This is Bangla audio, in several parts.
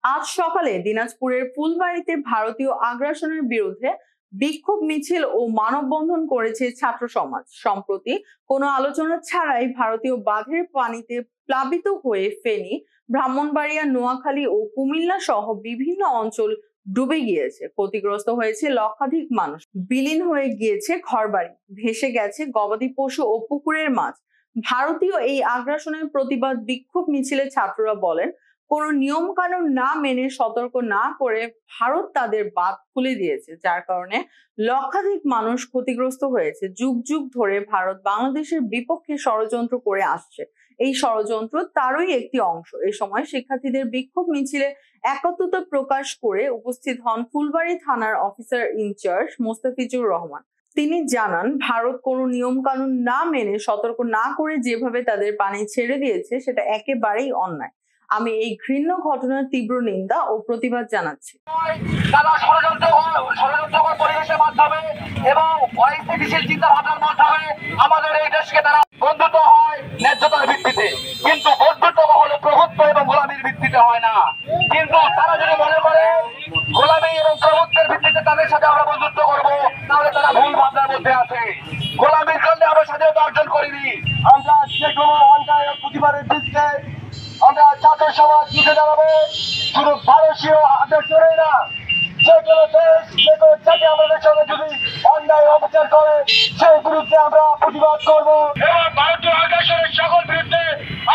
আজ সকালে দিনাজপুরের ফুলবাড়ীতে ভারতীয় আগ্রাসনের বিরুদ্ধে বিক্ষোভ মিছিল ও মানববন্ধন করেছে ছাত্র সমাজ। সম্প্রতি কোনো আলোচনা ছাড়াই ভারতীয় বাঁধের পানিতে প্লাবিত হয়ে ফেনী, ব্রাহ্মণবাড়িয়া, নোয়াখালী ও কুমিল্লা সহ বিভিন্ন অঞ্চল ডুবে গিয়েছে। ক্ষতিগ্রস্ত হয়েছে লক্ষাধিক মানুষ, বিলীন হয়ে গিয়েছে ঘরবাড়ি, ভেসে গেছে গবাদি পশু ও পুকুরের মাছ। ভারতীয় এই আগ্রাসনের প্রতিবাদ বিক্ষোভ মিছিলে ছাত্ররা বলেন, কোনো নিয়ম কানুন না মেনে, সতর্ক না করে ভারত তাদের বাঁধ খুলে দিয়েছে, যার কারণে লক্ষাধিক মানুষ ক্ষতিগ্রস্ত হয়েছে। যুগ যুগ ধরে ভারত বাংলাদেশের বিপক্ষে ষড়যন্ত্র করে আসছে। এই ষড়যন্ত্র তারই একটি অংশ। এই সময় শিক্ষার্থীদের বিক্ষোভ মিছিলে একত্রতা প্রকাশ করে উপস্থিত হন ফুলবাড়ী থানার অফিসার ইনচার্জ মোস্তাফিজুর রহমান। তিনি জানান, ভারত কোনো নিয়ম কানুন না মেনে, সতর্ক না করে যেভাবে তাদের পানি ছেড়ে দিয়েছে, সেটা একেবারেই অন্যায়। আমি এই ঘৃণ্য ঘটনার তীব্র নিন্দা ও প্রতিবাদ জানাচ্ছি। তারা ষড়যন্ত্রকর পরিবেশের মাধ্যমে এবং অস্থিতিশীল চিন্তা ভাবনার মাধ্যমে আমাদের এই দেশকে তারা বন্ধুত্ব হয় ন্যায্যতার ভিত্তিতে, কিন্তু বন্ধুত্ব হলো প্রভুত্ব এবং গোলামীর ভিত্তিতে হয় না। কিন্তু তারা যদি মনে করে গোলামী এবং প্রভুত্বের ভিত্তিতে তাদের সাথে আমরা বন্ধুত্ব করবো, তাহলে তারা ভুল ভাবনার মধ্যে আছে। গোলামীর জন্য আমরা স্বাধীনতা অর্জন করিনি। আমরা যে কোনো অন্যায় প্রতিবাদের বিরুদ্ধে আমরা ছাত্র সমাজ লিখে দাঁড়াবো। শুধু ভারতীয় আদর্শই না, যে কোনো দেশ, যে কোনো জাতি আমাদের সঙ্গে যদি অন্যায় অবিচার করে, সেই বিরুদ্ধে আমরা প্রতিবাদ করব এবং ভারতীয় আগ্রাসনের সকল বিরুদ্ধে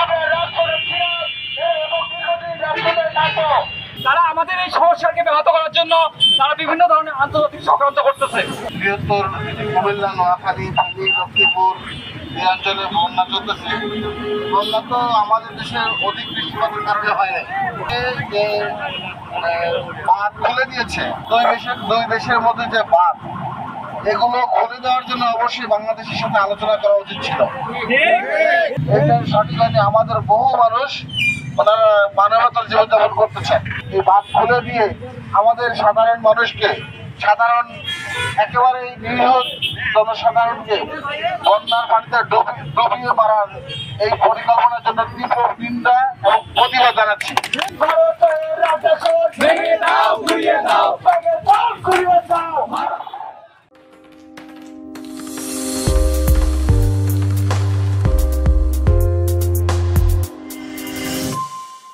আমরা রাজপথে এবং দীর্ঘদিন রাজপথে থাকবো। তারা আমাদের এই সমস্যাকে ব্যাহত করার জন্য তারা বিভিন্ন ধরনের আন্তর্জাতিক চক্রান্ত করতেছে। বৃহত্তর কুমিল্লা, নোয়াখালী, ফেনী, লক্ষ্মীপুর এই অঞ্চলে বন্যা চলতেছে। বন্যা তো আমাদের দেশের অধিক বৃষ্টিপাতের কারণে হয় না, যে বাঁধ খুলে দিয়েছে দুই দেশের মধ্যে যে বাঁধ, এগুলো খুলে দেওয়ার জন্য অবশ্যই বাংলাদেশের সাথে আলোচনা করা উচিত ছিল। এটা সঠিক হয়নি। আমাদের বহু মানুষ ওনারা মানবতার জীবনযাপন করতেছে। এই বাঁধ খুলে দিয়ে আমাদের সাধারণ মানুষকে, সাধারণ একেবারে নিরীহ জনসাধারণকে বন্যার পানিতে ডুবিয়ে মারার এই পরিকল্পনার জন্য তীব্র নিন্দা এবং প্রতিবাদ জানাচ্ছি।